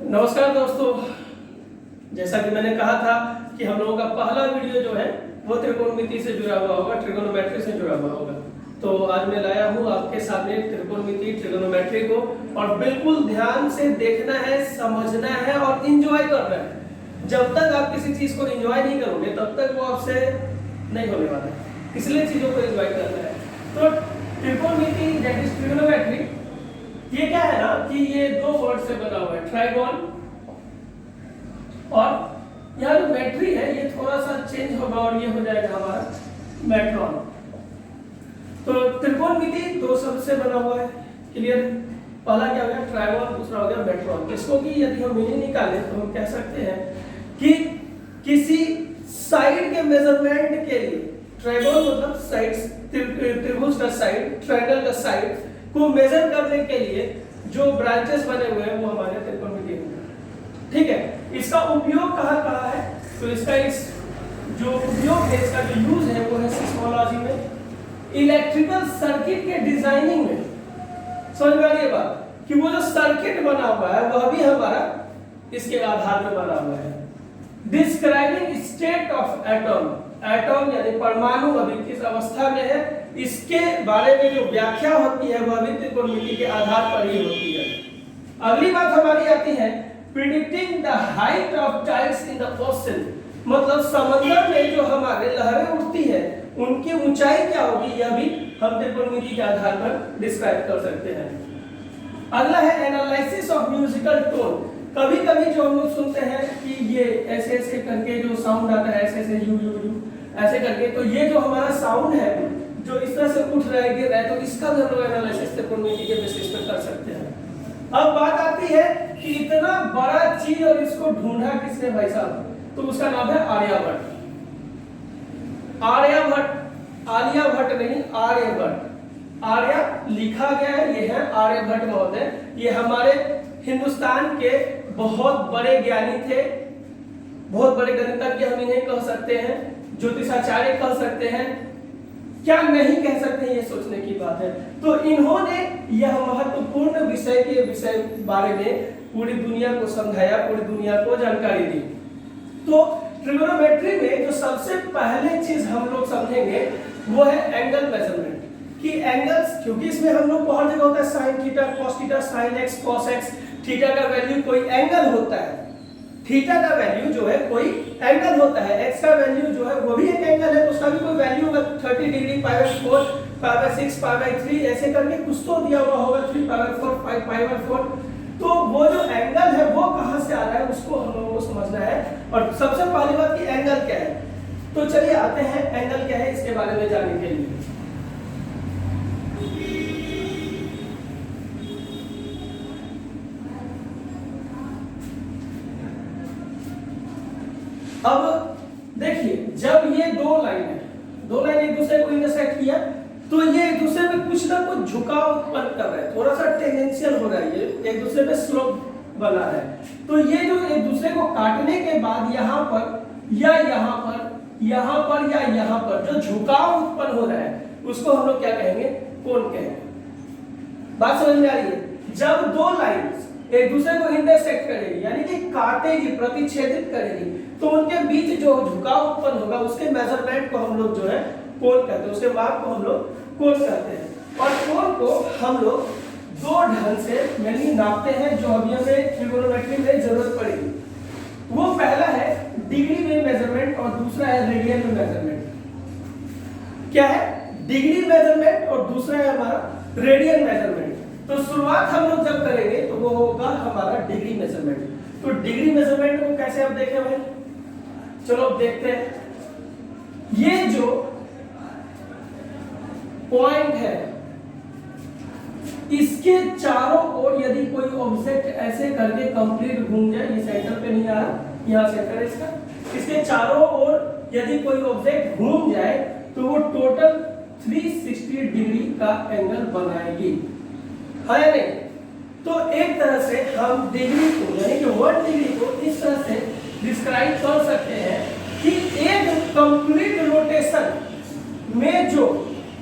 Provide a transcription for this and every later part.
नमस्कार दोस्तों, जैसा कि मैंने कहा था कि हम लोगों का पहला वीडियो जो है वो त्रिकोणमिति से जुड़ा हुआ होगा, ट्रिगोनोमेट्री से जुड़ा हुआ होगा। तो आज मैं लाया हूँ आपके सामने त्रिकोणमिति, ट्रिगोनोमेट्री को, और बिल्कुल ध्यान से देखना है, समझना है और एंजॉय करना है। जब तक आप किसी चीज को एंजॉय नहीं करोगे तब तक वो आपसे नहीं होने वाला है, इसलिए चीजों को एंजॉय करना है। तो त्रिकोणमिति दैट इज ट्रिगोनोमेट्री, ये क्या है ना कि ये दो वर्ड से बना हुआ है, ट्राइगोन, और यहाँ जो मेट्री है ये थोड़ा सा चेंज होगा और ये हो जाएगा हमारा मेट्रॉन। तो त्रिकोणमिति दो शब्द से बना हुआ है, क्लियर। पहला क्या हो गया ट्राइगोन, दूसरा हो गया मेट्रॉन। इसको कि यदि हम मीनिंग निकालें तो हम कह सकते हैं कि किसी साइड के मेजरमेंट के लिए, ट्राइगोन मतलब साइड्स, त्रिभुज का साइड, ट्रायंगल का साइड को मेजर करने के लिए जो ब्रांचेस बने हुए हैं वो हमारे त्रिकोणमिति हैं, ठीक है। इसका उपयोग कहाँ है, तो इसका जो उपयोग है, इसका जो यूज है वो है सिस्मोलॉजी में, इलेक्ट्रिकल सर्किट के डिजाइनिंग में। समझ में आ रही है बात कि वो जो सर्किट बना हुआ है वह भी हमारा इसके आधार पर बना हुआ है। Describing state of atom, atom यानी परमाणु अभी किस अवस्था में है, इसके बारे में जो व्याख्या होती है वह भी त्रिकोणमिति के आधार पर ही होती है। अगली बात हमारी आती है predicting the height of tides in the ocean, मतलब समंदर में जो हमारे लहरें उठती है उनकी ऊंचाई क्या होगी, यह भी हम त्रिकोणमिति के आधार पर डिस्क्राइब कर सकते हैं। अगला है एनालिसिस ऑफ म्यूजिकल टोन। कभी कभी जो हम लोग सुनते हैं कि ये ऐसे ऐसे करके जो साउंड आता है, ऐसे ऐसे यू यू यू ऐसे करके, तो ये जो हमारा साउंड है जो इस तरह से उठ रहा है, गिर रहा है, तो इसका भी हम लोग एनालिसिस त्रिकोणमिति के बेसिस पर कर सकते हैं। अब बात आती है कि इतना बड़ा चीज और इसको ढूंढा किसने भाई साहब, तो उसका नाम है आर्यभट्ट। आर्यभट्ट, आर्यभट्ट नहीं, आर्यभट्ट। आर्य लिखा गया है, ये है आर्यभट्ट महोदय। ये हमारे हिंदुस्तान के बहुत बड़े ज्ञानी थे, बहुत बड़े गणितज्ञ हम इन्हें कह सकते हैं, ज्योतिषाचार्य कह सकते हैं, क्या नहीं कह सकते हैं, ये सोचने की बात है। तो इन्होंने यह महत्वपूर्ण विषय के बारे में पूरी दुनिया को समझाया, पूरी दुनिया को जानकारी दी। तो ट्रिगोनोमेट्री में जो सबसे पहले चीज हम लोग समझेंगे वो है एंगल मेजरमेंट, कि एंगल्स, क्योंकि इसमें हम लोग को हर जगह होता है sine theta, cos theta, sine x, cos x, theta का वैल्यू कोई एंगल होता है, थीटा का वैल्यू जो है कोई एंगल होता है, एक्स का वैल्यू जो है वो भी एक एंगल है, तो उसका भी कोई वैल्यू होगा, 30 डिग्री, π/4, π/6, π/3 ऐसे करके कुछ तो दिया हुआ होगा, 3π/4, 5π/4। तो वो जो एंगल है वो कहां से आ रहा है उसको हम लोगों को समझना है। और सबसे पहली बात कि एंगल क्या है, तो चलिए आते हैं एंगल क्या है इसके बारे में जानने के लिए। अब देखिए, जब ये दो लाइन एक दूसरे को इंटरसेक्ट किया तो ये एक दूसरे पे कुछ ना कुछ झुकाव उत्पन्न कर रहा है, थोड़ा सा टेंजेंशियल हो रहा है, ये एक दूसरे पे स्लोप बना है। तो ये जो एक दूसरे को काटने के बाद यहाँ पर या यहाँ पर, यहाँ पर या यहाँ पर जो झुकाव उत्पन्न हो रहा है उसको हम लोग क्या कहेंगे, कोण कहेंगे। बात समझ में आ रही है। जब दो लाइंस एक दूसरे को इंटरसेक्ट करेगी यानी कि काटेगी, प्रतिच्छेदित करेगी, तो उनके बीच जो झुकाव उत्पन्न होगा उसके मेजरमेंट को हम लोग जो है कोण कहते हैं, उसके माप को हम लोग कोण कहते हैं। और कोण को हम लोग दो ढंग से मेनली नापते हैं जो अभी हमें ट्रिगोनोमेट्री में जरूरत पड़ेगी। वो पहला है डिग्री में मेजरमेंट और दूसरा है रेडियन में मेजरमेंट। क्या है, डिग्री मेजरमेंट और दूसरा है हमारा रेडियन मेजरमेंट। तो शुरुआत हम लोग जब करेंगे तो वो होगा हमारा डिग्री मेजरमेंट। तो डिग्री मेजरमेंट को कैसे आप देखें भाई, चलो देखते हैं। ये जो पॉइंट है इसके चारों ओर यदि कोई ऑब्जेक्ट ऐसे करके कंप्लीट घूम जाए, ये सेंटर पे नहीं आ रहा, यहाँ सेंटर है इसका, इसके चारों ओर यदि कोई ऑब्जेक्ट घूम जाए तो वो टोटल 360 डिग्री का एंगल बनाएगी, है या नहीं। तो एक तरह से हम डिग्री को यानी कि 1 डिग्री को इस तरह से डिस्क्राइब कर सकते हैं कि एक कंप्लीट रोटेशन में जो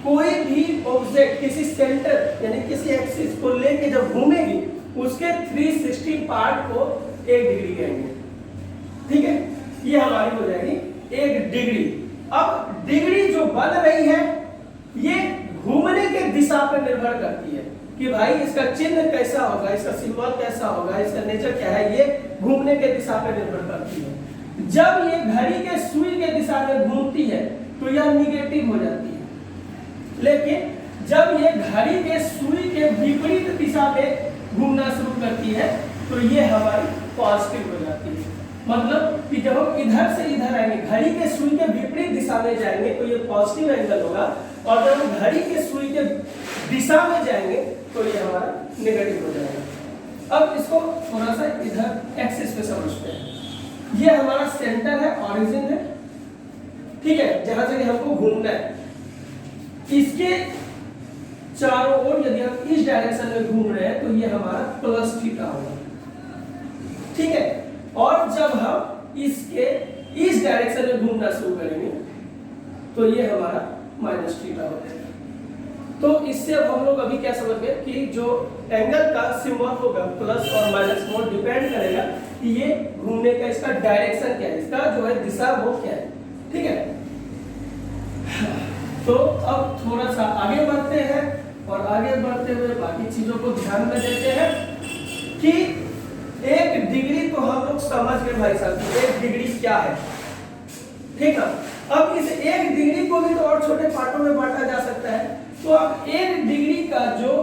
कोई भी ऑब्जेक्ट किसी सेंटर यानी किसी एक्सिस को लेके जब घूमेगी उसके 360 पार्ट को 1 डिग्री कहेंगे। ठीक है, ये हमारी हो जाएगी 1 डिग्री। अब डिग्री जो बन रही है ये घूमने के दिशा पर निर्भर करती है कि भाई इसका चिन्ह कैसा होगा, इसका सिंबल कैसा होगा, इसका नेचर क्या है, ये घूमने के दिशा पर निर्भर करती है। जब ये घड़ी के सुई के दिशा में घूमती है तो यह निगेटिव हो जाती है, लेकिन जब ये घड़ी के सुई के विपरीत दिशा में घूमना शुरू करती है तो ये हमारी पॉजिटिव हो जाती है। मतलब कि जब हम इधर से इधर आएंगे, घड़ी के सुई के विपरीत दिशा में जाएंगे तो ये पॉजिटिव एंगल होगा, और जब हम घड़ी के सुई के दिशा में जाएंगे तो ये हमारा नेगेटिव हो जाएगा। अब इसको थोड़ा सा इधर एक्सिस पे समझते हैं। ये हमारा सेंटर है, ओरिजिन है, ठीक है, जहां से हमको घूमना है। इसके चारों ओर यदि हम इस डायरेक्शन में घूम रहे हैं तो ये हमारा प्लस थीटा होगा। ठीक है, और जब हम इसके इस डायरेक्शन में घूमना शुरू करेंगे तो ये हमारा माइनस थीटा हो जाएगा। तो इससे अब हम लोग अभी क्या समझ गए कि जो एंगल का सिंबल होगा प्लस और माइनस, वो डिपेंड करेगा कि ये घूमने का इसका डायरेक्शन क्या है, इसका जो है दिशा वो क्या है। ठीक है, तो अब थोड़ा सा आगे बढ़ते हैं और आगे बढ़ते हुए बाकी चीजों को ध्यान में देते हैं कि 1 डिग्री तो हम लोग समझ गए भाई साहब, 1 डिग्री क्या है। ठीक है, अब इस 1 डिग्री को भी तो और छोटे पार्टों में बांटा जा सकता है। तो अब 1 डिग्री का जो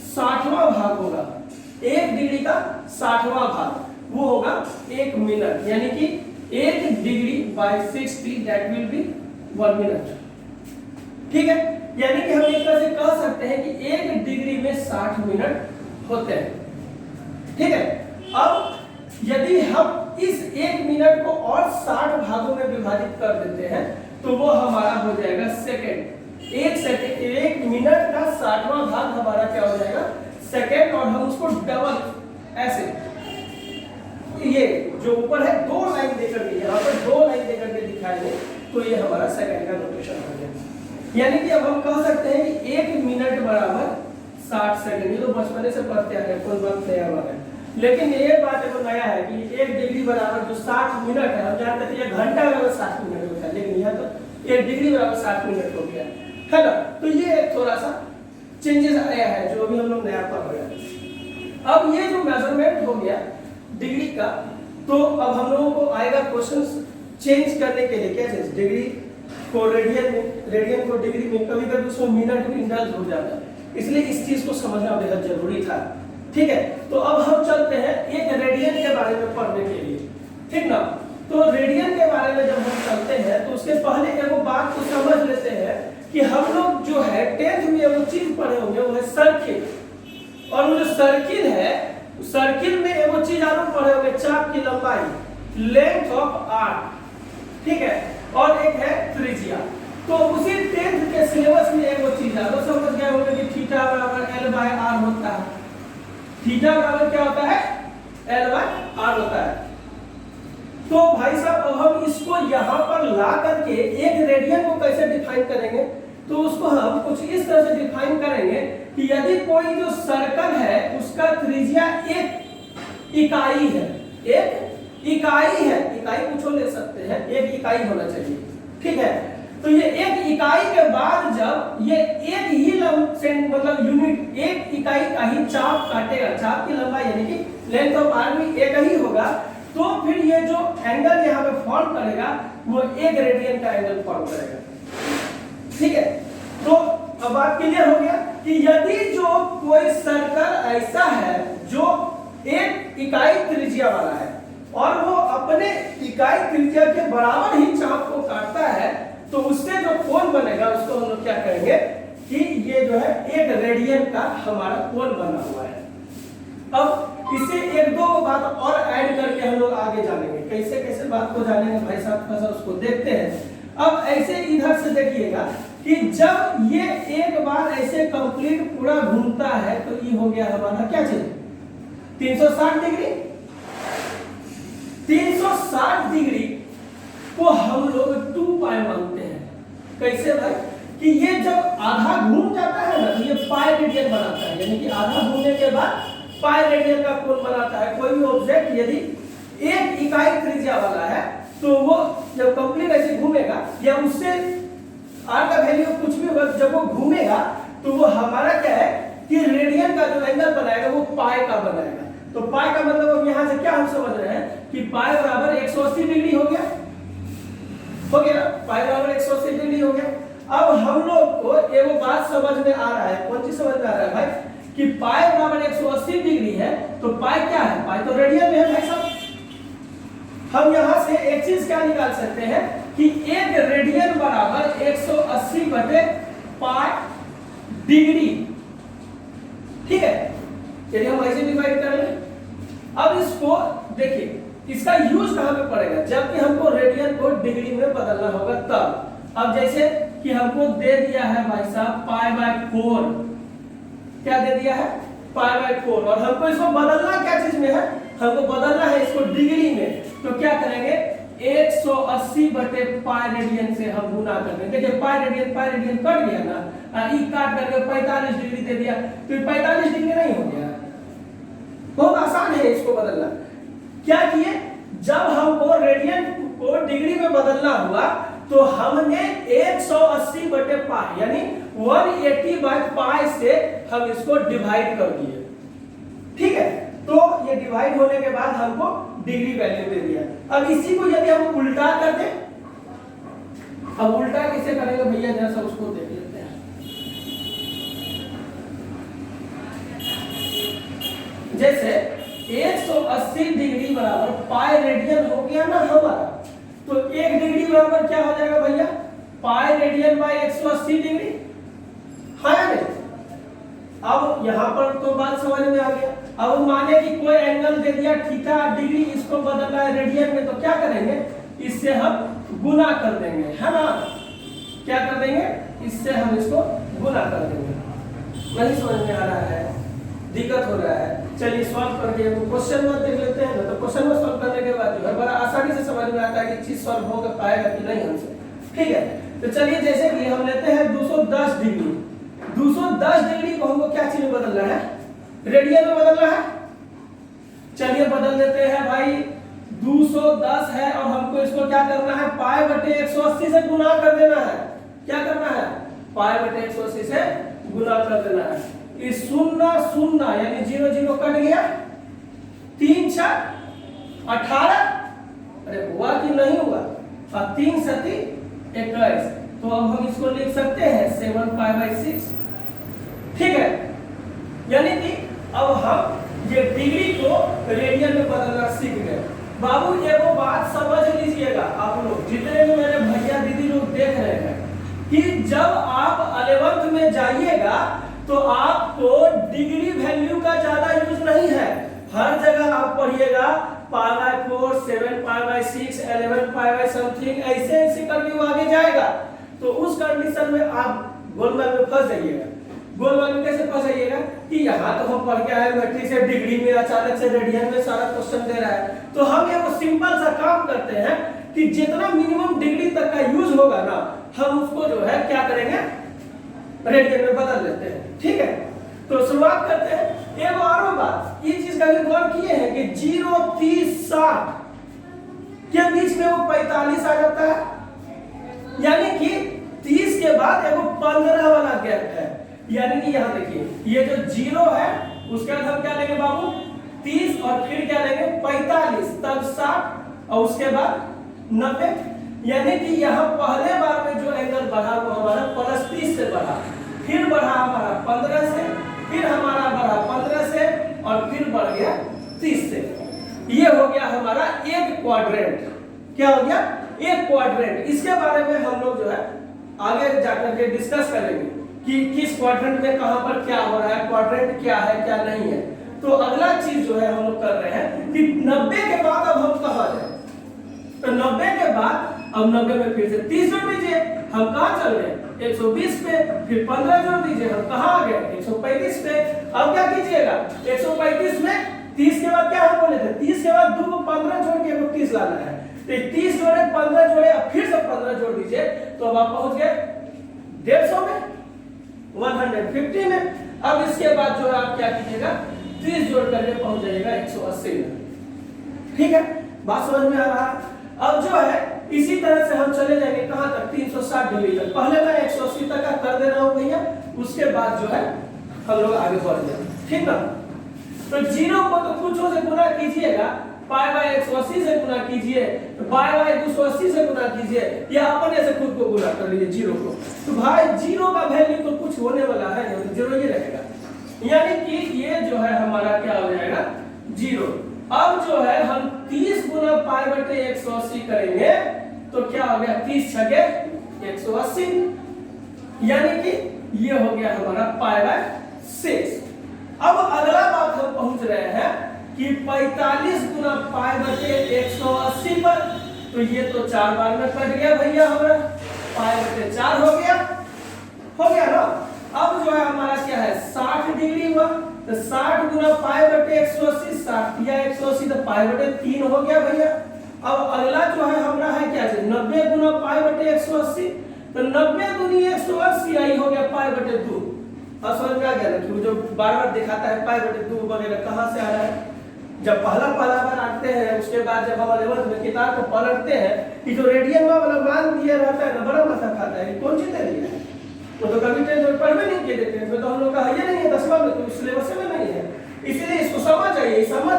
60वां भाग होगा, 1 डिग्री का 60वां भाग वो होगा 1 मिनट, यानी कि 1 degree by 60 that will be 1 minute. ठीक है, यानी कि हम एक तरह से कह सकते हैं कि 1 डिग्री में 60 मिनट होते हैं। ठीक है, अब यदि हम इस 1 मिनट को और 60 भागों में विभाजित कर देते हैं तो वो हमारा हो जाएगा सेकंड। 1 मिनट का 60वां भाग हमारा क्या हो जाएगा, सेकंड, और हम उसको डबल ऐसे, ये जो ऊपर है 2 लाइन देकर के, यहाँ पर 2 लाइन देकर के दिखाएंगे तो ये हमारा सेकंड का नोटेशन हो गया। यानी कि अब हम कह सकते हैं कि 1 मिनट बराबर 60 सेकंड। ये तो बचपने से पढ़ते आ रहे हैं, कोई बात नया हुआ है, लेकिन ये बात एगो नया है कि 1 डिग्री बराबर जो 60 मिनट है, हम जानते थे घंटा बराबर 60 मिनट होता है, लेकिन यहाँ तो 1 डिग्री बराबर 60 मिनट हो गया है ना। तो ये थोड़ा सा चेंजेस आया है जो अभी हम लोग नया पढ़ रहे हैं। अब ये जो मेजरमेंट हो गया डिग्री का, तो अब हम लोगों को आएगा क्वेश्चन चेंज करने के लिए, कैसे डिग्री को रेडियन में, रेडियन को डिग्री में, कभी कभी उसमें मिनट में इंडल्ज हो जाता है, इसलिए इस चीज को समझना बेहद जरूरी था। ठीक है, तो अब हम चलते हैं एक रेडियन के बारे में पढ़ने के लिए। ठीक ना, तो रेडियन के बारे में जब हम चलते हैं तो उसके पहले एक बात को समझ लेते हैं कि हम लोग जो है 10th में वो चीज पढ़े होंगे, वो है सर्किल। और वो जो सर्किल है, सर्किल में वो चीज आप लोग पढ़े होंगे, चाप की लंबाई, लेंथ ऑफ आर्क। ठीक है, और एक है त्रिज्या। तो उसी 10th के सिलेबस में एक वो चीज है, तो समझ गए होंगे कि थीटा बराबर L/R होता है। थीटा बराबर क्या होता है, L/R होता है। तो भाई साहब अब हम इसको यहाँ पर ला करके एक रेडियन को कैसे डिफाइन करेंगे, तो उसको हम कुछ इस तरह से डिफाइन करेंगे कि यदि कोई जो सर्कल है उसका त्रिज्या 1 इकाई है, 1 इकाई है, इकाई कुछ ले सकते हैं, 1 इकाई होना चाहिए। ठीक है, तो ये 1 इकाई के बाद जब ये 1 ही मतलब यूनिट 1 इकाई का ही चाप काटेगा, चाप की लंबाई यानी कि लेंथ ऑफ आर्क भी 1 ही होगा, तो फिर ये जो एंगल यहाँ पे फॉर्म करेगा वो 1 रेडियन का एंगल फॉर्म करेगा। ठीक है, तो अब बात क्लियर हो गया कि यदि जो कोई सर्कल ऐसा है जो 1 इकाई त्रिज्या वाला है और वो अपने इकाई त्रिज्या के बराबर ही चाप को काटता है, तो उससे जो कोण बनेगा उसको हम लोग क्या कहेंगे कि ये जो है 1 रेडियन का हमारा कोण बना हुआ है। अब इसे 1-2 बात और ऐड करके हम लोग आगे जानेंगे, कैसे कैसे बात को जानेंगे भाई साहब, थोड़ा सा उसको देखते हैं। अब ऐसे इधर से देखिएगा कि जब ये एक बार ऐसे कंप्लीट पूरा घूमता है तो ये हो गया हमारा क्या चीज, 360 डिग्री। 360 डिग्री को हम लोग 2 पाई मानते हैं। कैसे भाई, कि ये जब आधा घूम जाता है ना तो ये पाई रेडियन बनाता है, यानी कि आधा घूमने के बाद पाई रेडियन का कोण बनाता है। कोई भी ऑब्जेक्ट यदि 1 इकाई त्रिज्या वाला है तो वो जब कंप्लीट ऐसे घूमेगा या उससे r का वैल्यू कुछ भी होगा, जब वो घूमेगा तो वो हमारा क्या है कि रेडियन का जो एंगल बनाएगा वो पाई का बनाएगा। तो पाई का मतलब अब यहां से क्या हम समझ रहे हैं कि पाई बराबर 180 डिग्री हो गया ना, पाई बराबर 180 डिग्री हो गया। अब हम लोग को एगो बात समझ में आ रहा है। कौन चीज समझ में आ रहा है भाई कि पाई बराबर 180 डिग्री है तो पाई क्या है, पाई तो रेडियन में है भाई साहब। हम यहां से एक चीज क्या निकाल सकते हैं कि 1 रेडियन बराबर 180 बटे पाई डिग्री, ठीक है। यदि हम ऐसे डिवाइड कर लें, अब इसको देखिए इसका यूज कहां पे पड़ेगा, जबकि हमको रेडियन को डिग्री में बदलना होगा तब। अब जैसे कि हमको दे दिया है भाई साहब पाई बाय 4, क्या दे दिया है पाई बाय 4, और हमको इसको बदलना क्या चीज में है, हमको बदलना है इसको डिग्री में। तो क्या करेंगे 180 बटे पाई रेडियन से हम गुना कर देंगे। देखिए पाई रेडियन कट गया ना, ई काट करके 45 डिग्री दे दिया तो 45 डिग्री नहीं हो गया। बहुत आसान है इसको बदलना। क्या किए, जब हमको रेडियन को डिग्री में बदलना हुआ तो हमने 180 बटे पाई यानी 180 बाय पाई से हम इसको डिवाइड कर दिए, ठीक है। तो ये डिवाइड होने के बाद हमको डिग्री वैल्यू दे दिया। अब इसी को यदि हम उल्टा कर दें, अब उल्टा कैसे करेंगे भैया जरा सा उसको देख लेते हैं। जैसे 180 डिग्री बराबर पाई रेडियन हो गया ना हमारा, तो 1 डिग्री बराबर क्या हो जाएगा भैया पाई रेडियन बाय 180 डिग्री, है ना। अब यहां पर तो बात समझ में आ गया। अब माने कि कोई एंगल दे दिया थीटा डिग्री, इसको बदलना है रेडियन में, तो क्या करेंगे इससे हम गुना कर देंगे, है ना। क्या कर देंगे, इससे हम इसको गुना कर देंगे। नहीं समझ में आ रहा है, दिक्कत हो रहा है, चलिए सॉल्व करके क्वेश्चन में देख लेते हैं ना। तो क्वेश्चन में सॉल्व करने के बाद जो है बड़ा आसानी से समझ में आता है कि चीज सॉल्व हो पाएगा कि नहीं हमसे, ठीक है। तो चलिए जैसे कि हम लेते हैं 210 डिग्री, 210 डिग्री को हमको क्या चीज में बदलना है, रेडियन में बदलना है। चलिए बदल देते हैं भाई, 210 है और हमको इसको क्या करना है पाई बटे 180 से गुना कर देना है। क्या करना है पाई बटे 180 से गुना कर देना है। इस 0 0 यानी 0 0 कट गया, 3 6 18, अरे हुआ कि नहीं हुआ, और 3 7 21, तो अब हम इसको लिख सकते हैं 7 पाई बाय 6, ठीक है। यानी कि अब हम ये डिग्री को रेडियन में बदलना सीख गए। बाबू ये वो बात समझ लीजिएगा आप लोग, जितने भी मेरे भैया दीदी लोग देख रहे हैं, कि जब आप 11th में जाइएगा तो आपको डिग्री वैल्यू का ज्यादा यूज नहीं है। हर जगह आप पढ़िएगा pi by 4, 7 pi by 6, 11 pi by something, ऐसे ऐसे करके वो आगे जाएगा। तो उस कंडीशन में आप गोलमाल में फंस जाइएगा। गोलमाल में कैसे फंस जाइएगा कि यहाँ तो हम पढ़ के आए मैट्रिक से, डिग्री में अचानक से रेडियन में सारा क्वेश्चन दे रहा है। तो हम ये वो सिंपल सा काम करते हैं कि जितना मिनिमम डिग्री तक का यूज होगा ना, हम उसको जो है क्या करेंगे रेडियन में बदल लेते हैं, ठीक है। तो शुरुआत करते हैं। एक और बात, ये चीज का गौर किए हैं कि 0 30 60 के बीच में वो 45 आ जाता है, यानी कि 30 के बाद एगो 15 वाला गैप है। यानी कि यहाँ देखिए ये जो 0 है उसके बाद हम क्या लेंगे बाबू 30, और फिर क्या लेंगे 45, तब 60 और उसके बाद 90। यानी कि यहाँ पहले बार में जो एंगल बढ़ा वो हमारा +30 से बढ़ा, फिर बढ़ा हमारा 15 से, फिर हमारा बढ़ा 15 से, और फिर बढ़ गया 30 से। ये हो गया हमारा एक क्वाड्रेंट। क्या हो गया एक क्वाड्रेंट। इसके बारे में हम लोग जो है आगे जाकर के डिस्कस करेंगे कि किस क्वाड्रेंट में कहां पर क्या हो रहा है, क्वाड्रेंट क्या है क्या नहीं है। तो अगला चीज जो है हम लोग कर रहे हैं कि 90 के बाद अब हम कहां जाए, तो 90 के बाद अब 90 में फिर से 30 जोड़ दीजिए, हम कहां चल रहे हैं 120 पे, फिर 15 जोड़ दीजिए, हम कहां आ गए 135 पे। अब क्या कीजिएगा 135 में 30 के बाद क्या हम बोले थे 30 के बाद 2 को 15 जोड़ के 30 लाना है, तो 30 जोड़े 15 जोड़े, अब फिर से 15 जोड़ दीजिए, तो अब आप पहुंच गए 150 में, 150 में। अब इसके बाद जो है आप क्या कीजिएगा 30 जोड़ करके पहुंच जाएगा 180 में। ठीक है, बात समझ में आ रहा है। अब जो है इसी तरह से हम चले जाएंगे कहां तक, 360 डिग्री तक। पहले मैं 180 तक का कर दे रहा हूं भैया, उसके बाद जो है हम लोग आगे बढ़ जाएंगे। ठीक ना, तो 0 को तो कुछ से गुना कीजिएगा, पाई बाय 180 से गुना कीजिए, तो पाई बाय 280 से गुना कीजिए, या अपने से खुद को गुना कर लीजिए 0 को। तो भाई 0 का वैल्यू तो कुछ होने वाला है नहीं, 0 ही रहेगा, यानी कि ये जो है हमारा क्या हो जाएगा 0। अब जो है हम 30 गुना पाई बटे 180 करेंगे तो क्या हो गया, 30 छके 180, यानी कि ये हो गया हमारा पाई बाय 6। अब अगला बात हम पहुंच रहे हैं कि 45 गुना पाई बटे 180 पर, तो ये तो 4 बार में कट गया भैया हमारा, पाई बटे 4 हो गया ना। अब जो है हमारा क्या है 60 डिग्री हुआ, तो 60 गुना पाई बटे 180, 60 या 180 तो पाई बटे 3 हो गया भैया। अब अगला जो है हमारा है क्या, 90 गुना पाई बटे 180, तो 90 गुनी 180 आई हो गया पाई बटे 2। अब समझ में आ गया ना कि जो बार बार दिखाता है पाई बटे 2 वगैरह कहां से आ रहा है। जब पहला बार आते हैं, उसके बाद जब हम 11th में किताब को पलटते हैं कि जो रेडियन वाला मान दिया रहता है ना, बड़ा मजा खाता है, कौन सी दे रही है, वो तो कभी टेंथ में पढ़ में नहीं किए देते हैं, तो हम लोग का ये नहीं है 10वां में, तो सिलेबस में नहीं है, इसलिए इसको समझ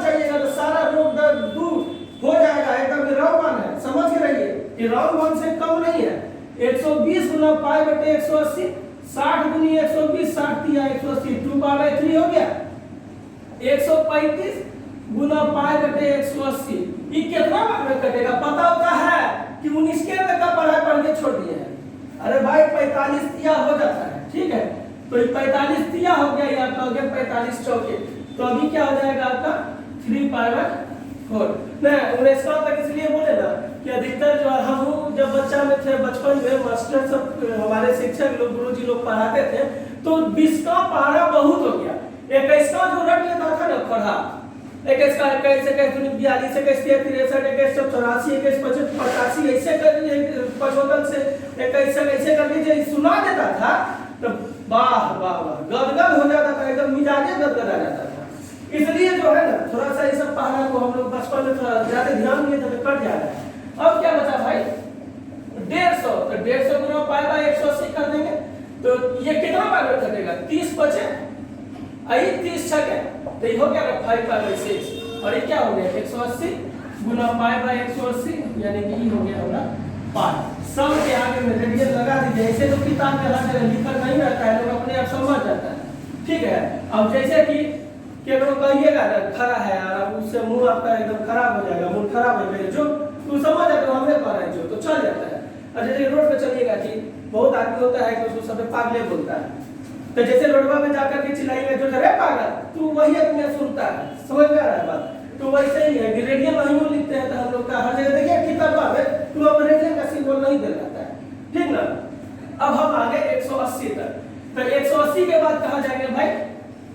जाइएगा तो सारा रोग दर्द दूर हो जाएगा। एकदम राउंड मान है, समझ के रहिए कि राउंड मान से कम नहीं है। 120 गुना पाई बटे 180, 60 गुनी 120, 60 या 180, 2 पाई बाय 3 हो गया। 135 गुना पाई बटे 180, ये कितना बार में कटेगा पता होता है कि 19 के तक का पढ़ाई पढ़ के छोड़ दिए हैं। अरे भाई 45 तिया हो जाता है, ठीक है, तो ये 45 तिया हो गया, या आपका हो गया 45 चौके, तो अभी क्या हो जाएगा आपका 3 पाई बाय 4। नहीं 19 तक इसलिए बोले ना कि अधिकतर जो हम जब बच्चा में थे, बचपन में मास्टर सब हमारे शिक्षक लोग गुरुजी लोग पढ़ाते थे, तो 20 का पढ़ा बहुत हो गया। 21 का जो रट लेता था ना पढ़ा, 21 का 21 से 42 से 63 63 84 21 85 ऐसे कर 75 से 21 से ऐसे कर लीजिए, सुना देता था तो वाह वाह वाह गदगद हो जाता था, एकदम मिजाजे गदगद आ जाता था। इसलिए जो है ना थोड़ा सा ये सब पढ़ा को हम लोग बचपन में थोड़ा ज्यादा ध्यान दिए तो कट जा रहा है। अब क्या बचा भाई 150, तो 150 गुना पाई बाय 180 कर देंगे, तो ये कितना बार में कटेगा, 30 बचे, आई 30 छके, तो ये हो गया 5 पाई बाय 6, और ये क्या हो गया 180 गुना पाई बाय 180, यानी कि ये हो गया हमारा पाई। सब के आगे में रेडियन लगा दीजिए, ऐसे तो किताब में हर जगह लिखा नहीं रहता है, लोग अपने आप समझ जाता है। ठीक है, अब जैसे कि केवल कहिएगा ना खड़ा है यार, उससे मुंह आपका एकदम खराब हो जाएगा, मुंह खराब हो जाएगा, जो तू समझ जाता है हमें पढ़ा है जो तो चल जाता है। और जैसे रोड पे चलिएगा कि बहुत आदमी होता है कि उसको सब पागले बोलता है, तो जैसे रोडवा में जाकर के चिल्लाएंगे जो अरे पागल, तू वही आदमी सुनता है, समझ में आ रहा है बात। तो वैसे ही है कि रेडियन नहीं लिखते हैं, तो हम लोग का हर जगह देखिए किताबा में तू अब रेडियन का सिंबल नहीं दे रहता है, ठीक ना। अब हम आगे 180 तक, तो 180 के बाद कहां जाएंगे भाई,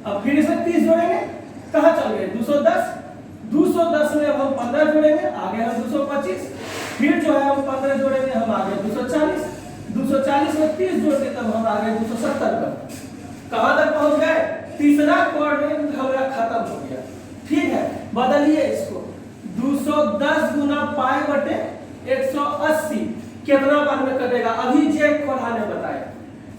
अब फिर इसमें 30 जोड़ेंगे, कहां चल गए 210 में अब हम 15 जोड़ेंगे, आगे हम 225, फिर जो है हम 15 जोड़ेंगे, हम आगे 240 में 30 जोड़ेंगे, तब हम आगे 270 पर कहां तक पहुंच गए, तीसरा क्वाड्रेंट हमारा खत्म हो गया। ठीक है, बदलिए इसको, 210 गुना पाई बटे 180 कितना बार में कटेगा, अभी जेब खोला ने बताया,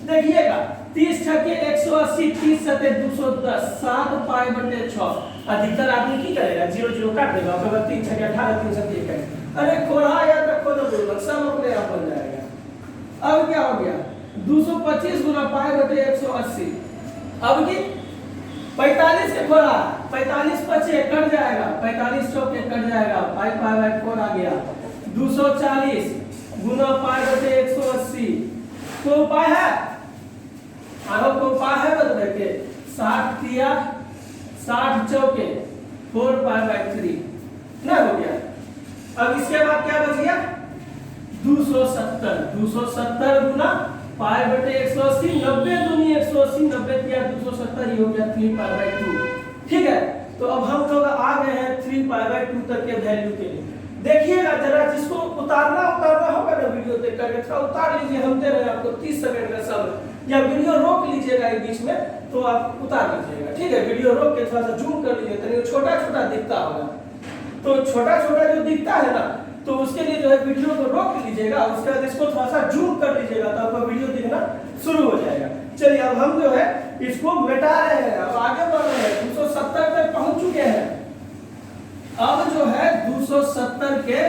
देखिएगा 30 छके 180, 30 सते 210, 7 पाई बटे 6। अधिकतर आदमी की करेगा 0 0 काट देगा, फिर 3 छके 18 3 सते 1, अरे खोला या तक खोलो बोल सब अपने आप बन जाएगा। अब क्या हो गया 225 गुना पाई बटे 180, अब की 45 के खोला, 45 बचे कट जाएगा, 45 चौके कट जाएगा, पाई बाय 4 आ गया। 240 गुना पाई बटे 180, तो उपाय है आरो को उपाय है बता के 60 तिया 60 चौके 4 पाई बाय 3 ना हो गया। अब इसके बाद क्या बच गया 270 गुना पाई बटे 180, 90 दूनी 180, 90 तिया 270, ये हो गया 3 पाई बाय 2। ठीक है, तो अब हम लोग आ गए हैं 3 पाई बाय 2 तक के वैल्यू के लिए। देखिएगा जरा, जिसको उतारना होगा ना वीडियो देख करके थोड़ा उतार लीजिए, हम दे रहे हैं आपको 30 सेकंड का समय, या वीडियो रोक लीजिएगा बीच में तो आप उतार लीजिएगा, ठीक है। वीडियो रोक के थोड़ा सा जूम कर लीजिए, तो छोटा छोटा दिखता होगा, तो छोटा छोटा जो दिखता है ना, तो उसके लिए जो है वीडियो को रोक लीजिएगा, उसके बाद इसको थोड़ा सा जूम कर लीजिएगा, तो आपका वीडियो दिखना शुरू हो जाएगा। चलिए अब हम जो है इसको मिटा रहे हैं, अब आगे बढ़ रहे हैं, 270 तक पहुंच चुके हैं। अब जो है 270 के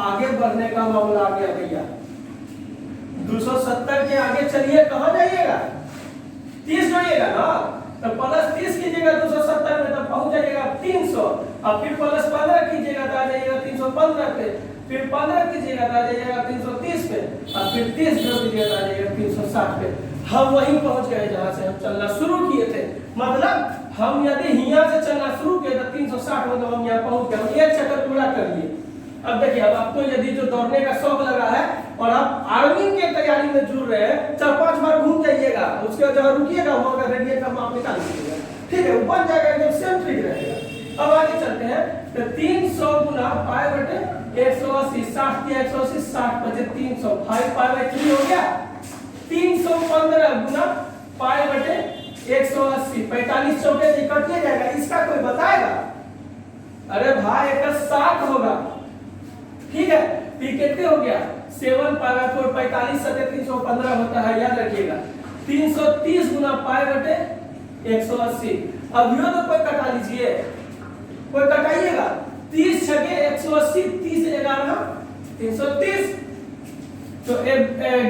आगे बढ़ने का मामला आ गया भैया। 270 के आगे चलिए, कहां जाइएगा, 30 जोड़िएगा ना, तो प्लस 30 कीजिएगा 270 में, तब पहुंच जाइएगा 300। अब फिर प्लस 15 कीजिएगा तो आ जाइएगा 315 पे, फिर 15 कीजिएगा तो आ जाइएगा 330 पे, और फिर 30 जोड़ दीजिएगा तो आ जाइएगा 360 पे। हम वहीं पहुंच गए जहां से हम चलना शुरू किए थे। मतलब हम यदि यहाँ से चलना शुरू किए तो 360 में तो हम यहाँ पहुंच गए। हम एक चक्कर पूरा कर लिए। अब देखिए, अब आपको यदि जो दौड़ने का शौक लगा है और आप आर्मी के तैयारी में जुड़ रहे हैं, 4-5 बार घूम जाइएगा, उसके बाद जहाँ रुकिएगा वहां का रेडियन का माप निकाल लीजिएगा, ठीक है, ऊपर जाएगा एकदम सेम ठीक रहेगा। अब आगे चलते हैं, तो 300 गुना पाई बटे 180, 60 की 180, 60 बचे 300, 5 पाई बाई 3 हो गया। 315 गुना पाई बटे 180, 45 चौके से कट जाएगा, इसका कोई बताएगा? अरे भाई एक 60 होगा, ठीक है, कितने हो गया 7 पाई बाई 4, 45 सके 315 होता है, याद रखिएगा। 330 गुना पाई बटे 180। अब यो तो कोई कटा लीजिए, कोई कटाइएगा, 30 छके 180, 30 11 330, तो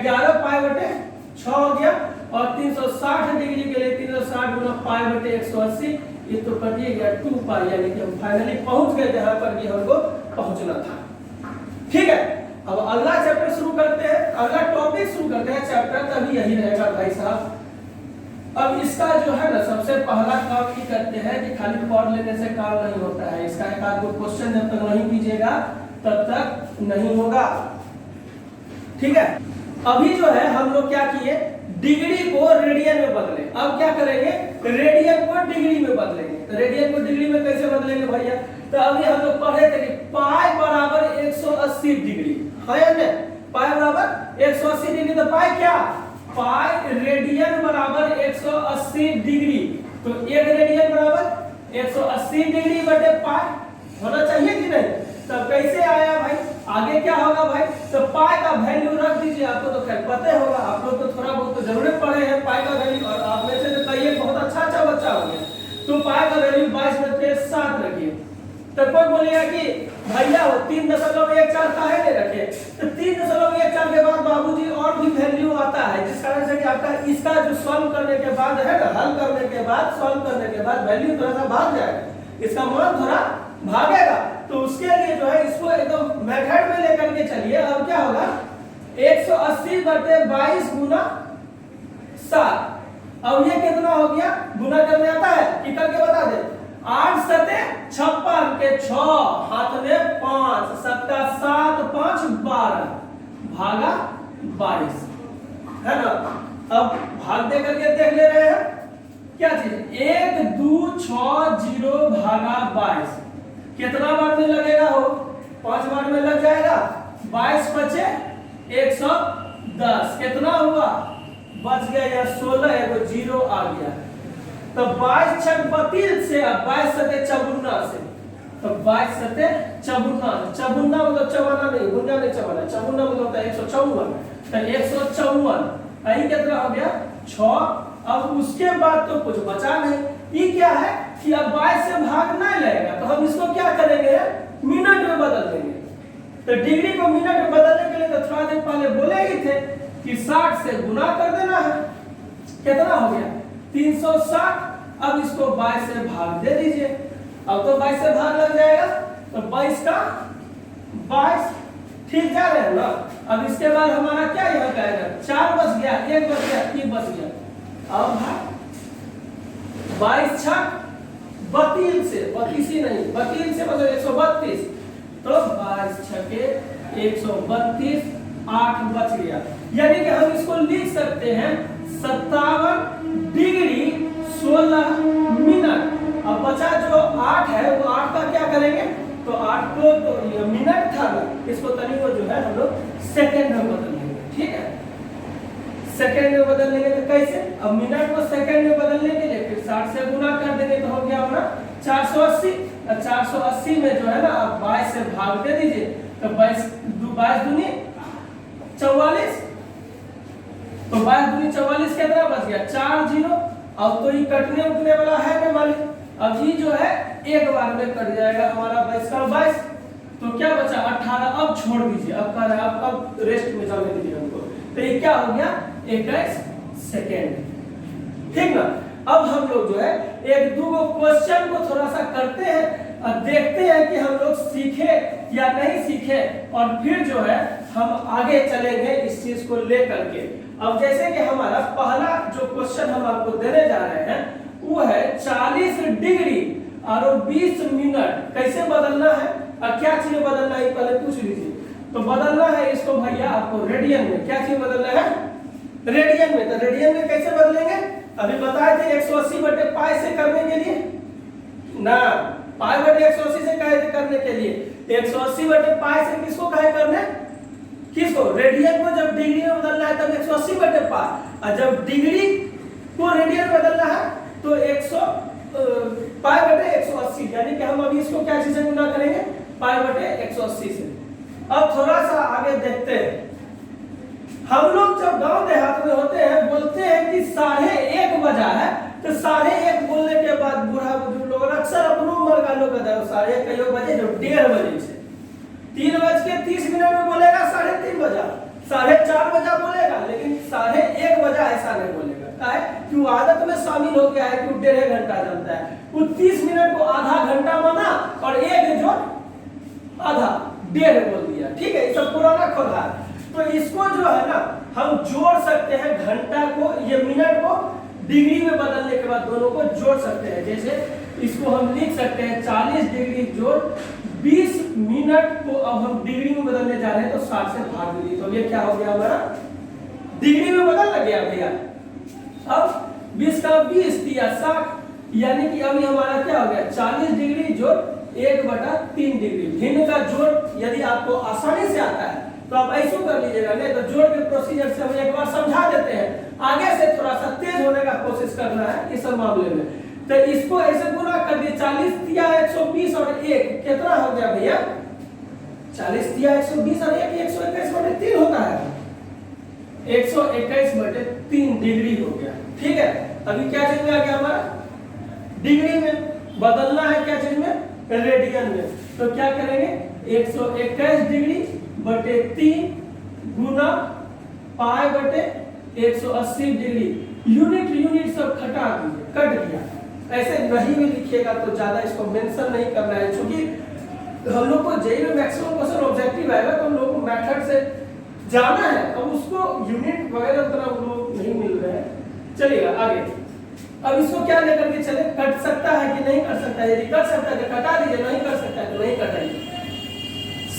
11 पाई बटे 6 हो गया। और 360 डिग्री के लिए 360 गुना पाई बटे 180, ये तो कटिए गया 2 पाई, यानी कि हम फाइनली पहुंच गए जहां पर कि हमको पहुंचना था, ठीक है। अब अगला चैप्टर शुरू करते हैं, अगला टॉपिक शुरू करते हैं। चैप्टर तभी यही रहेगा भाई साहब। अब इसका जो है ना, सबसे पहला काम ये करते हैं कि खाली पढ़ लेने से काम नहीं होता है, इसका एक आध क्वेश्चन जब तक नहीं कीजिएगा तब तक नहीं होगा, ठीक है। अभी जो है हम लोग क्या किए, डिग्री को रेडियन में बदले। अब क्या करेंगे, रेडियन को डिग्री में बदलेंगे। तो रेडियन को डिग्री में कैसे बदलेंगे भैया, तो अभी हम लोग पढ़े थे कि पाई बराबर 180 डिग्री है ना, पाई बराबर 180 डिग्री, तो पाई क्या, पाई रेडियन बराबर 180 डिग्री। तो एक रेडियन बराबर 180 डिग्री बटे पाई होना चाहिए कि नहीं। तब कैसे आया भाई, आगे क्या होगा भाई, तो पाई का वैल्यू रख दीजिए। आपको तो खैर पता होगा, आप लोग तो थोड़ा बहुत तो जरूर पढ़े हैं पाई का वैल्यू, और आप में से तो कई बहुत अच्छा बच्चा हो गया। तो पाई का वैल्यू 22 में 7 रखिए। तो कोई बोलेगा कि भैया 3.14 का है, नहीं रखे, तो 3.14 के बाद बाबूजी और भी वैल्यू आता है, जिस कारण से कि आपका इसका जो सॉल्व करने के बाद है ना, हल करने के बाद, सॉल्व करने के बाद वैल्यू थोड़ा सा भाग जाएगा, इसका मान थोड़ा भागेगा। तो उसके लिए जो है इसको एकदम मेथड में लेकर के चलिए। अब क्या होगा, 180 बटे 22 गुना 7। अब ये कितना हो गया, गुना करने आता है कि करके बता दे, 8 सते 56 के 6 हाथ में 5 7 7 5 12 भागा 22 है ना। अब भाग दे करके देख ले रहे हैं क्या चीज, 1 2 6 0 भागा 22 कितना बार में लगेगा हो, 5 बार में लग जाएगा। 22 बचे 110, कितना हुआ, बच गया या 16, एगो 0 आ गया। तो 22 छक 32 से, अब 22 सते 54 से, तो 22 सते 54, 54 मतलब 54 नहीं, गुना नहीं 54, 54 मतलब होता है 154, तो 154 यही कितना हो गया 6। अब उसके बाद तो कुछ बचा नहीं, ये क्या है कि अब 22 से भाग नहीं लगेगा, तो हम इसको क्या करेंगे, मिनट में बदल देंगे। तो डिग्री को मिनट में बदलने के लिए तो थोड़ा देर पहले बोले ही थे कि 60 से गुना कर देना है, कितना हो गया 360। अब इसको 22 से भाग दे दीजिए, अब तो 22 से भाग लग जाएगा, तो 22 का 22, ठीक जा रहे हैं ना। अब इसके बाद हमारा क्या यहाँ का आएगा, 4 बच गया, 1 बच गया, 3 बच गया। अब 22 छक 32 से, 32 ही नहीं, 32 से मतलब 132, तो 22 छके 132, 8 बच गया। यानी कि हम इसको लिख सकते हैं 57 डिग्री 16 मिनट। अब बचा जो 8 है, वो 8 का क्या करेंगे, तो 8 को तो ये मिनट था ना, इसको तनी को जो है हम लोग सेकंड में बदल देंगे, ठीक है। सेकंड में बदल लेंगे तो कैसे, अब मिनट को सेकंड में बदलने के लिए फिर 60 से गुना कर देंगे तो हो गया हमारा 480। और 480 में जो है ना आप 22 से भाग दे दीजिए तो 22 दूनी 44, तो 22 दूनी 44 कितना बच गया 4 जीरो। अब तो ये कटने उठने वाला है ना मालिक, अब ये जो है एक बार में कट जाएगा हमारा 22 का 22, तो क्या बचा 18। अब छोड़ दीजिए, अब कह रहा है अब रेस्ट में जाने दीजिए हमको, तो ये क्या हो गया 21 सेकेंड, ठीक ना। अब हम लोग जो है एक दो क्वेश्चन को थोड़ा सा करते हैं और देखते हैं कि हम लोग सीखे या नहीं सीखे, और फिर जो है हम आगे चलेंगे इस चीज को लेकर के। अब जैसे कि हमारा पहला जो क्वेश्चन हम आपको देने जा रहे हैं वो है 40 डिग्री और 20 मिनट कैसे बदलना है और क्या चीज बदलना है पहले पूछ लीजिए। तो बदलना है इसको भैया आपको रेडियन में, क्या चीज बदलना है रेडियन में। तो रेडियन में कैसे बदलेंगे, अभी बताए थे 180 बटे पाई से करने के लिए ना, पाई बटे 180 से कहे करने के लिए 180 बटे पाई से किसको कहे करने, किसको रेडियन को। जब डिग्री में बदलना है तब 180 बटे पाई, और जब डिग्री को रेडियन में बदलना है तो 100 पाई बटे 180, यानी कि हम अभी इसको क्या चीज से गुना करेंगे पाई बटे 180 से। अब थोड़ा सा आगे देखते हैं, हम लोग जब गांव देहात में होते हैं बोलते हैं कि 1:30 बजा है, तो 1:30 बोलने के बाद बूढ़ा बुजुर्ग लोग अक्सर अपनों उम्र का लोग 1:30 कई बजे जो 1:30 बजे से 3:30 में बोलेगा 3:30 बजा, 4:30 बजा बोलेगा, लेकिन 1:30 बजा ऐसा नहीं बोलेगा। क्या है कि वो आदत में शामिल हो गया है कि वो 1.5 घंटा चलता है, वो 30 मिनट को आधा घंटा माना और एक जो आधा 1.5 बोल दिया, ठीक है। ये सब पुराना खोला है, तो इसको जो है ना हम जोड़ सकते हैं घंटा को, ये मिनट को डिग्री में बदलने के बाद दोनों को जोड़ सकते हैं। जैसे इसको हम लिख सकते हैं 40 डिग्री जोड़ 20 मिनट को अब हम डिग्री में बदलने जा रहे हैं तो 60 से भाग दीजिए, तो ये क्या हो गया हमारा डिग्री में बदल लग गया भैया। अब 20 का 20 दिया 60, यानी कि अभी हमारा क्या हो गया 40 डिग्री जोड़ 1/3 डिग्री। भिन्न का जोड़ यदि आपको आसानी से आता है तो आप ऐसे कर लीजिएगा, नहीं तो जोड़ के प्रोसीजर से हम एक बार समझा देते हैं, आगे से थोड़ा सा तेज होने का कोशिश करना है इस मामले में। तो इसको ऐसे गुना कर दिए, 40 दिया 120 और 1 कितना हो गया भैया 40 दिया 120 और 1 121 बटे 3 होता है, 121 बटे 3 डिग्री हो गया, ठीक है। अभी क्या चीज में आ गया हमारा डिग्री में बदलना है, क्या चीज में रेडियन में। तो क्या करेंगे 121 डिग्री बटे 3 गुना पाई बटे 180 डिग्री, यूनिट सब घटा दीजिए, कट गया। ऐसे नहीं भी लिखिएगा तो ज्यादा इसको मेंशन नहीं करना है, क्योंकि हम लोग को जेईई में मैक्सिमम क्वेश्चन ऑब्जेक्टिव आएगा तो हम लोग को मेथड से जाना है, अब उसको यूनिट वगैरह उतना हम लोग नहीं मिल रहे हैं। चलिएगा आगे, अब इसको क्या लेकर के चले, कट सकता है कि नहीं कर सकता है, यदि कर सकता है तो कटा दीजिए, नहीं कर सकता है तो नहीं कटाइए।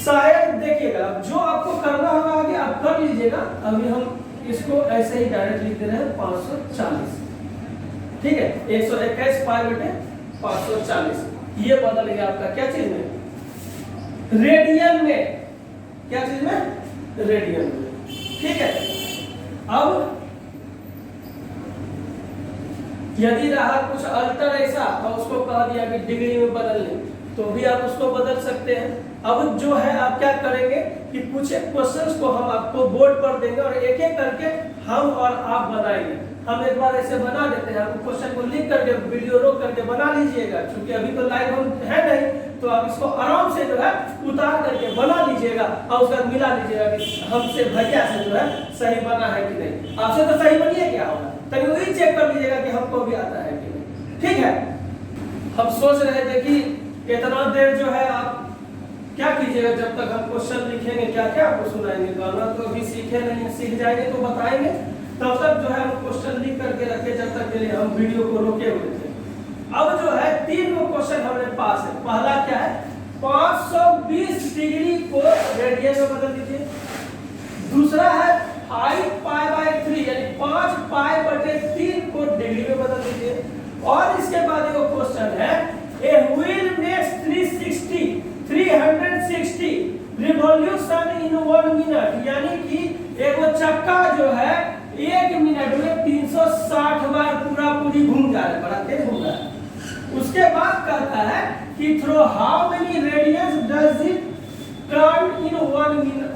शायद देखिएगा जो आपको करना होगा आगे आप कर लीजिएगा। अभी हम इसको ऐसे ही डायरेक्ट लिख दे रहे हैं 540, ठीक है। 121 पाई बटे 540 ये बदल गया आपका क्या चीज में रेडियन में, क्या चीज में रेडियन में, ठीक है। अब यदि रहा कुछ अल्टर ऐसा और उसको कह दिया कि डिग्री में बदलने, तो भी आप उसको बदल सकते हैं। अब जो है आप क्या करेंगे कि कुछ क्वेश्चंस को हम आपको बोर्ड पर देंगे और एक एक करके हम और आप बनाएंगे। हम एक बार ऐसे बना देते हैं, आप क्वेश्चन को लिख करके वीडियो रोक करके बना लीजिएगा, क्योंकि अभी तो लाइव हम है नहीं, तो आप इसको आराम से जो है उतार करके बना लीजिएगा और उसका मिला लीजिएगा कि हमसे भैया से जो है सही बना है कि नहीं। आपसे तो सही बनिए क्या होगा, तभी वही चेक कर लीजिएगा कि हमको भी आता है कि नहीं, ठीक है। हम सोच रहे थे कि इतना देर जो है आप क्या कीजिएगा, जब तक हम क्वेश्चन लिखेंगे क्या क्या आपको सुनाएंगे, गाना तो अभी सीखे नहीं, सीख जाएंगे तो बताएंगे, तब तक जो है हम क्वेश्चन लिख करके रखे, जब तक के लिए हम वीडियो को रोके हुए थे। अब जो है 3 क्वेश्चन हमारे पास है। पहला क्या है 520 डिग्री को रेडियन में बदल दीजिए। दूसरा है 5 पाई/3 यानी 5 पाई बटे 3 को डिग्री में बदल दीजिए। और इसके बाद एक क्वेश्चन है a wheel makes 360 revolution in 1 minute, यानी कि एक चक्का जो है 1 मिनट में 360 बार पूरा पूरी घूम जा रहा है, बड़ा तेज घूम रहा है। उसके बाद कहता है कि through how many radians does it turn in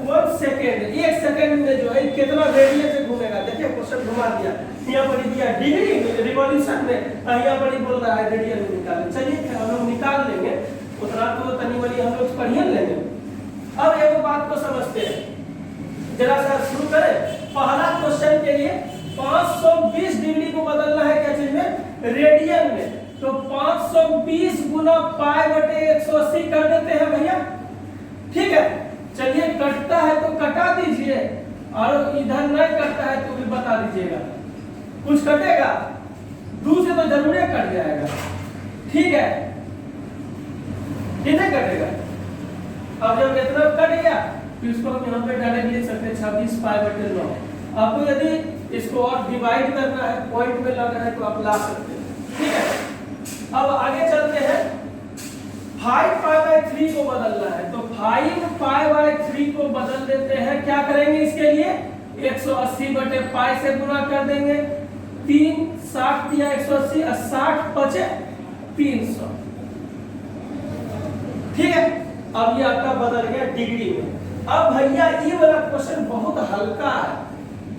1 second, 1 second में जो है कितना रेडियस से घूमेगा। देखिए क्वेश्चन घुमा दिया, यहाँ पर दिया डिग्री रिवॉल्यूशन में, यहाँ पर बोल रहा है रेडियन में निकालें। चलिए हम लोग निकाल लेंगे, उतना तो तनी मनी हम लोग पढ़ लेंगे। अब एक बात को समझते हैं, जरा सा शुरू करें। पहला क्वेश्चन के लिए 520 डिग्री को बदलना है क्या चीज में, रेडियन में। तो 520 गुना पाई बटे 180 कर देते हैं भैया, ठीक है। चलिए कटता है तो कटा दीजिए, और इधर नहीं कटता है तो भी बता दीजिएगा। कुछ कटेगा, दूसरे तो जरूर कट जाएगा, ठीक है, कितने कटेगा। अब जब इतना कट गया तो इसको हम यहाँ पे डायरेक्ट लिख सकते हैं 26 पाई बटे 9। आपको यदि इसको और डिवाइड करना है, पॉइंट में लाना है तो आप ला सकते हैं, ठीक है। अब आगे चलते हैं, 5 पाई बाय 3 को बदलना है। तो 5 पाई बाय 3 को बदल देते हैं। क्या करेंगे इसके लिए, 180 बटे पाई से गुना कर देंगे। 3 60 दिया 180, 60 बचे 300, ठीक है। अब ये आपका बदल गया डिग्री में। अब भैया ये वाला क्वेश्चन बहुत हल्का है,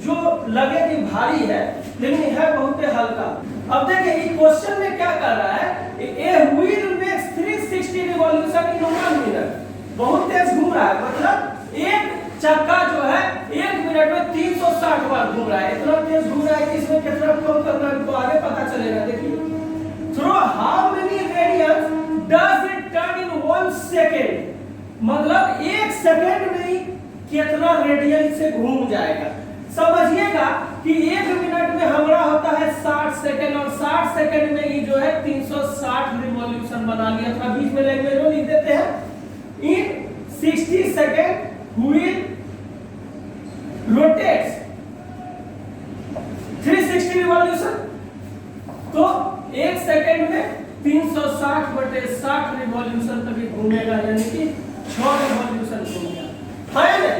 जो लगे कि भारी है लेकिन है बहुत हल्का। अब देखिए ये क्वेश्चन में क्या कर रहा है, a wheel makes 360 revolution in 1 minute. बहुत तेज घूम रहा है, मतलब एक चक्का जो है 1 मिनट में 360 बार घूम रहा है। इतना तेज घूम रहा है कि इसमें कितना कम करना है तो आगे पता चलेगा। देखिए through how many radians does it turn in 1 second, मतलब 1 सेकेंड में ही कितना रेडियन से घूम जाएगा। समझिएगा कि 1 मिनट में हमारा होता है 60 सेकेंड, और 60 सेकेंड में ही जो है 360 रिवॉल्यूशन बना लिया। थोड़ा बीच में लैंग्वेज में लिख देते हैं, इन 60 सेकेंड व्हील रोटेट्स 360 रिवॉल्यूशन। तो 1 सेकेंड में 360 बटे 60 रिवॉल्यूशन तक घूमेगा, यानी कि 6 रिवॉल्यूशन घूमेगा, है ना।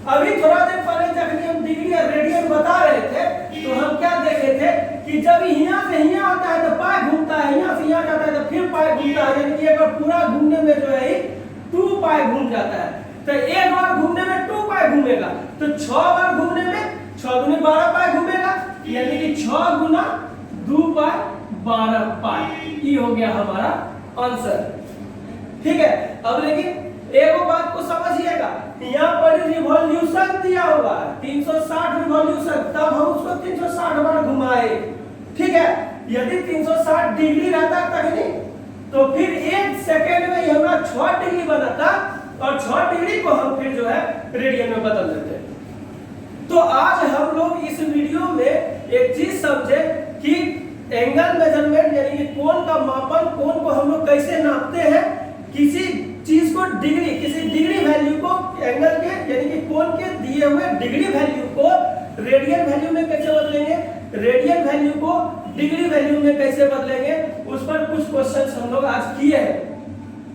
अभी थोड़ा देर पहले जब हम डिग्री या रेडियन बता रहे थे तो हम क्या देखे थे कि जब यहाँ से यहाँ आता है तो पाई घूमता है, यहाँ से यहाँ जाता है तो फिर पाई घूमता है, यानी कि एक बार पूरा घूमने में जो है 2 पाई घूम जाता है। तो एक बार घूमने में 2 पाई घूमेगा, तो 6 बार घूमने में 6 दूनी 12 पाई घूमेगा, यानी कि 6 गुना 2 पाई 12 पाई। ये हो गया हमारा आंसर, ठीक है। अब लेकिन एक बात को समझिएगा, यहाँ पर रिवॉल्यूशन दिया हुआ है 360 रिवॉल्यूशन, तब हम उसको 360 बार घुमाए, ठीक है। यदि 360 डिग्री रहता तक नहीं तो फिर 1 सेकेंड में हमारा 6 डिग्री बनाता, और 6 डिग्री को हम फिर जो है रेडियन में बदल देते। तो आज हम लोग इस वीडियो में एक चीज समझे कि एंगल मेजरमेंट यानी कि कोण का मापन, कोण को हम लोग कैसे नापते हैं। किसी चीज को डिग्री, किसी डिग्री वैल्यू को एंगल के यानी कि कोण के दिए हुए डिग्री वैल्यू को रेडियन वैल्यू में कैसे बदलेंगे, रेडियन वैल्यू को डिग्री वैल्यू में कैसे बदलेंगे, उस पर कुछ क्वेश्चंस हम लोग आज किए हैं।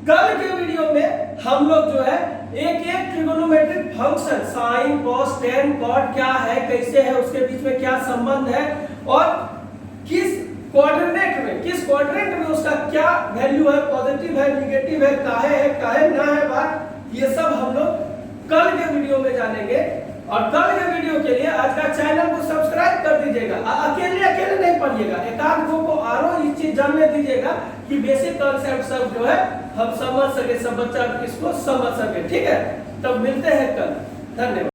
कल के वीडियो में हम लोग जो है एक एक trigonometric function sine, cos, tan, cot क्या है, कैसे है, उसके बीच में क्या संबंध है, और किस क्वाड्रेंट में, किस क्वाड्रेंट में उसका क्या वैल्यू है, पॉजिटिव है, नेगेटिव है, काहे ना है बात, ये सब हम लोग कल के वीडियो में जानेंगे। और कल के वीडियो के लिए आज का चैनल को सब्सक्राइब कर दीजिएगा। अकेले नहीं पढ़िएगा, एकाध को आरो इस चीज जानने दीजिएगा कि बेसिक कॉन्सेप्ट सब जो है हम समझ सके, सब बच्चा इसको समझ सके, ठीक है। तब मिलते हैं कल, धन्यवाद।